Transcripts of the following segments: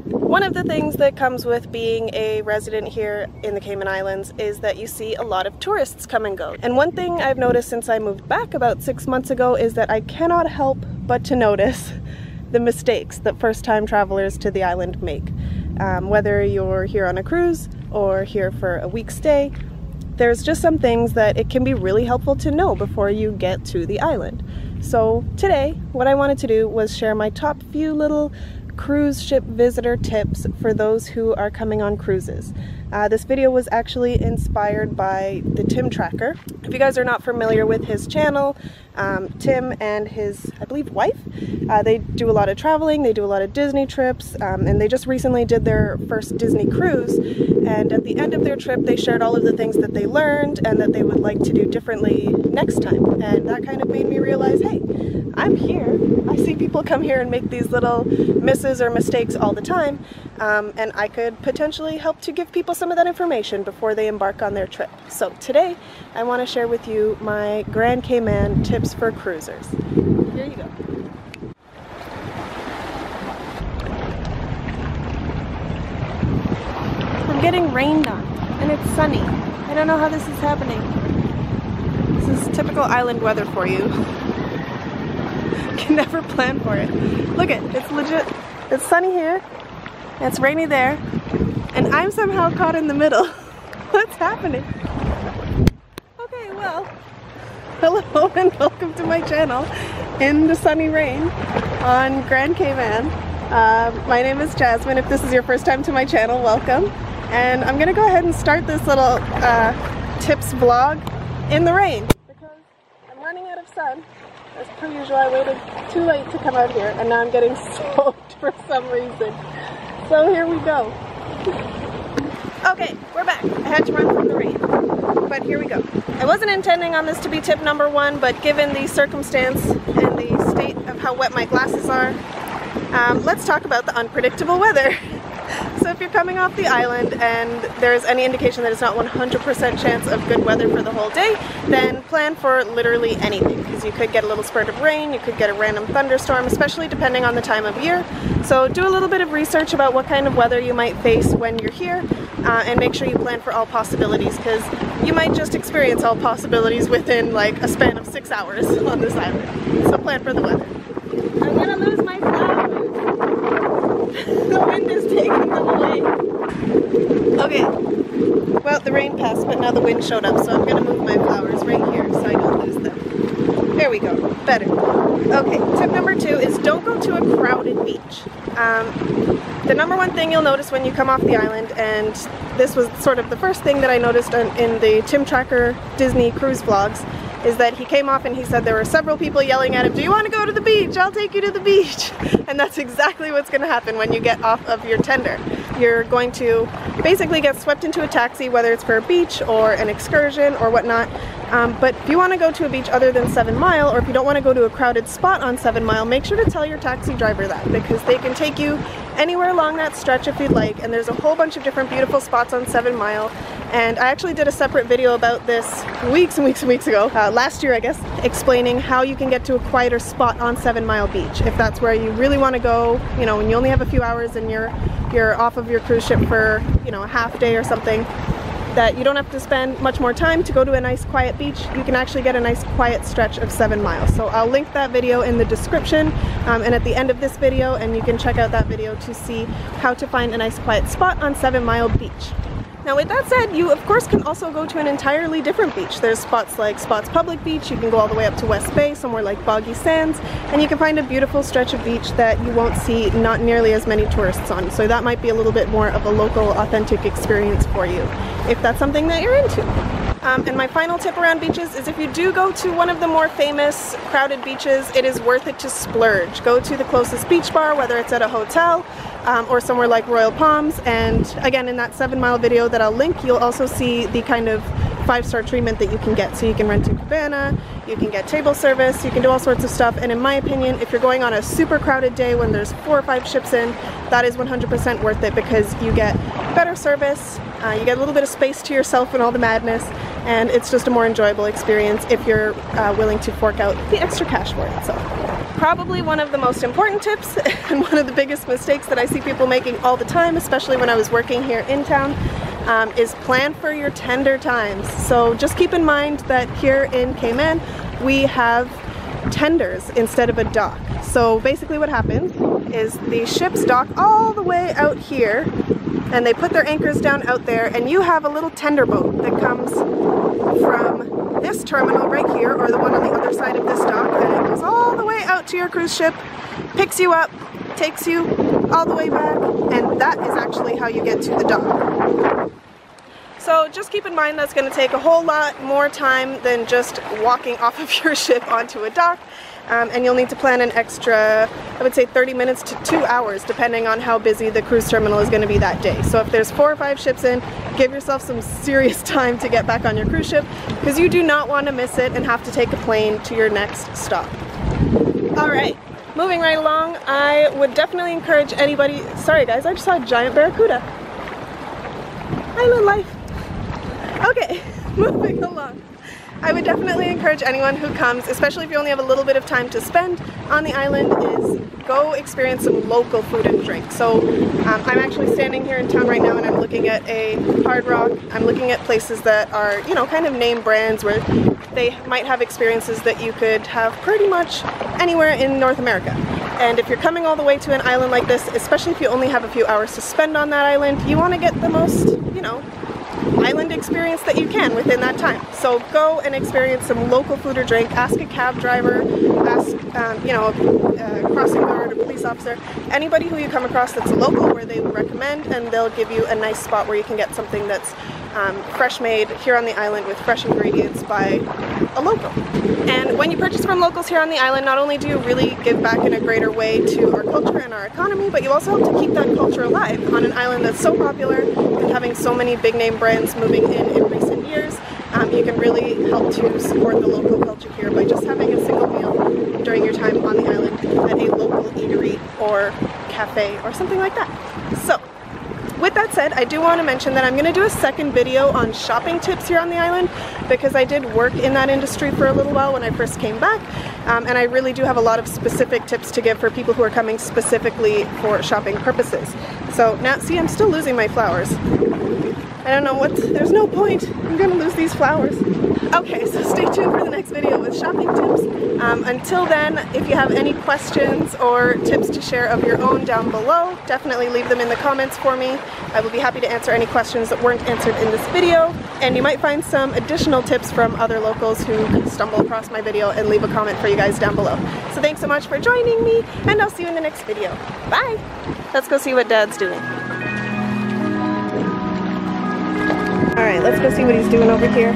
One of the things that comes with being a resident here in the Cayman Islands is that you see a lot of tourists come and go. And one thing I've noticed since I moved back about 6 months ago is that I cannot help but to notice the mistakes that first-time travelers to the island make. Whether you're here on a cruise or here for a week's stay, there's just some things that it can be really helpful to know before you get to the island. So today, what I wanted to do was share my top few little cruise ship visitor tips for those who are coming on cruises. This video was actually inspired by the Tim Tracker. If you guys are not familiar with his channel, Tim and his, I believe, wife, they do a lot of traveling, they do a lot of Disney trips, and they just recently did their first Disney cruise, and at the end of their trip they shared all of the things that they learned and that they would like to do differently next time. And that kind of made me realize, hey, I'm here. I see people come here and make these little misses or mistakes all the time, and I could potentially help to give people some of that information before they embark on their trip. So today I want to share with you my Grand Cayman tips for cruisers. Here you go. I'm getting rained on and it's sunny. I don't know how this is happening. This is typical island weather for you. Can never plan for it. Look it, it's legit. It's sunny here, and it's rainy there, and I'm somehow caught in the middle. What's happening? Okay, well, hello and welcome to my channel in the sunny rain on Grand Cayman. My name is Jasmine. If this is your first time to my channel, welcome. And I'm gonna go ahead and start this little tips vlog in the rain because I'm running out of sun. As per usual, I waited too late to come out here, and now I'm getting soaked for some reason. So here we go. Okay, we're back. I had to run from the rain, but here we go. I wasn't intending on this to be tip number one, but given the circumstance and the state of how wet my glasses are, let's talk about the unpredictable weather. So if you're coming off the island and there's any indication that it's not 100% chance of good weather for the whole day, then plan for literally anything, because you could get a little spurt of rain, you could get a random thunderstorm, especially depending on the time of year. So do a little bit of research about what kind of weather you might face when you're here, and make sure you plan for all possibilities, because you might just experience all possibilities within like a span of 6 hours on this island. So plan for the weather. I'm gonna lose my flowers. The wind is taking them away. Okay, well, the rain passed, but now the wind showed up, so I'm gonna move my flowers right here so I don't lose them. There we go, better. Okay, tip number 2 is don't go to a crowded beach. The number one thing you'll notice when you come off the island, and this was sort of the first thing that I noticed in the Tim Tracker Disney cruise vlogs, is that he came off and he said there were several people yelling at him, "Do you want to go to the beach? I'll take you to the beach." And that's exactly what's going to happen when you get off of your tender. You're going to basically get swept into a taxi, whether it's for a beach or an excursion or whatnot. But if you want to go to a beach other than 7 Mile, or if you don't want to go to a crowded spot on 7 Mile, make sure to tell your taxi driver that, because they can take you anywhere along that stretch if you'd like, and there's a whole bunch of different beautiful spots on 7 Mile. And I actually did a separate video about this weeks and weeks and weeks ago, last year I guess, explaining how you can get to a quieter spot on 7 Mile Beach if that's where you really want to go, you know, when you only have a few hours and you're off of your cruise ship for, you know, a half day or something, that you don't have to spend much more time to go to a nice quiet beach. You can actually get a nice quiet stretch of 7 miles. So I'll link that video in the description and at the end of this video, and you can check out that video to see how to find a nice quiet spot on 7 Mile Beach. Now with that said, you of course can also go to an entirely different beach. There's spots like Spots Public Beach, you can go all the way up to West Bay, somewhere like Boggy Sands, and you can find a beautiful stretch of beach that you won't see not nearly as many tourists on. So that might be a little bit more of a local, authentic experience for you, if that's something that you're into. And my final tip around beaches is if you do go to one of the more famous crowded beaches, it is worth it to splurge. Go to the closest beach bar, whether it's at a hotel or somewhere like Royal Palms, and again in that 7 Mile video that I'll link, you'll also see the kind of 5-star treatment that you can get. So you can rent a cabana, you can get table service, you can do all sorts of stuff, and in my opinion, if you're going on a super crowded day when there's 4 or 5 ships in, that is 100% worth it, because you get better service, you get a little bit of space to yourself and all the madness, and it's just a more enjoyable experience if you're willing to fork out the extra cash for it. So probably one of the most important tips and one of the biggest mistakes that I see people making all the time, especially when I was working here in town, is plan for your tender times. So just keep in mind that here in Cayman we have tenders instead of a dock. So basically what happens is the ships dock all the way out here and they put their anchors down out there, and you have a little tender boat that comes from this terminal right here, or the one on the other side of this dock, and it goes all the way out to your cruise ship, picks you up, takes you all the way back, and that is actually how you get to the dock. So just keep in mind that's going to take a whole lot more time than just walking off of your ship onto a dock. And you'll need to plan an extra, I would say 30 minutes to 2 hours, depending on how busy the cruise terminal is going to be that day. So if there's 4 or 5 ships in, give yourself some serious time to get back on your cruise ship, because you do not want to miss it and have to take a plane to your next stop. Alright, moving right along, I would definitely encourage anybody, sorry guys, I just saw a giant barracuda. Island life. Okay, moving along. I would definitely encourage anyone who comes, especially if you only have a little bit of time to spend on the island, is go experience some local food and drink. So I'm actually standing here in town right now and I'm looking at a Hard Rock. I'm looking at places that are, you know, kind of name brands where they might have experiences that you could have pretty much anywhere in North America. And if you're coming all the way to an island like this, especially if you only have a few hours to spend on that island, you want to get the most, you know, island experience that you can within that time. So go and experience some local food or drink. Ask a cab driver, ask you know, a crossing guard, a police officer, anybody who you come across that's local where they would recommend, and they'll give you a nice spot where you can get something that's fresh made here on the island with fresh ingredients by a local. And when you purchase from locals here on the island, not only do you really give back in a greater way to our culture and our economy, but you also help to keep that culture alive on an island that's so popular and having so many big name brands moving in recent years. You can really help to support the local culture here by just having a single meal during your time on the island at a local eatery or cafe or something like that. So with that said, I do want to mention that I'm going to do a second video on shopping tips here on the island, because I did work in that industry for a little while when I first came back, and I really do have a lot of specific tips to give for people who are coming specifically for shopping purposes. So now, see, I'm still losing my flowers. I don't know what, there's no point. I'm gonna lose these flowers. Okay, so stay tuned for the next video with shopping tips. Until then, if you have any questions or tips to share of your own down below, definitely leave them in the comments for me. I will be happy to answer any questions that weren't answered in this video, and you might find some additional tips from other locals who stumble across my video and leave a comment for you guys down below. So thanks so much for joining me, and I'll see you in the next video. Bye! Let's go see what Dad's doing. Alright, let's go see what he's doing over here.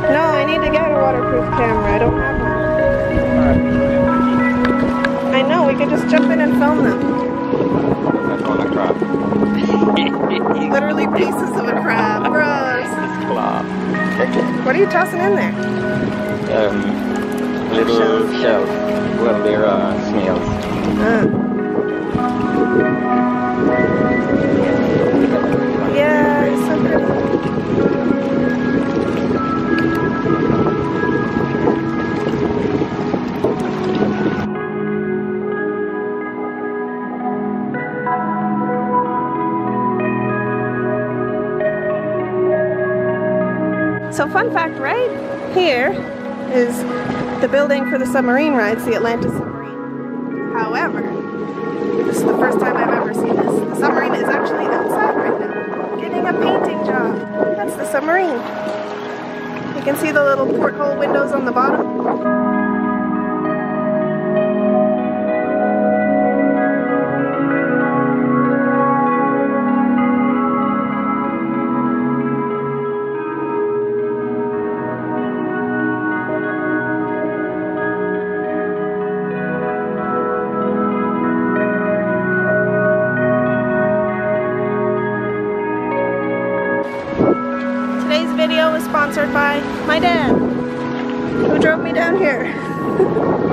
No, I need to get a waterproof camera. I don't have one. I know, we could just jump in and film them. Literally pieces of a crab. Gross. What are you tossing in there? Little shells. Well, they're snails. Yeah, it's so pretty. So fun fact, right here is the building for the submarine rides, the Atlantis submarine. However, this is the first time I've ever seen this. The submarine is actually outside right now, getting a painting job. That's the submarine. You can see the little porthole windows on the bottom. my dad, who drove me down here.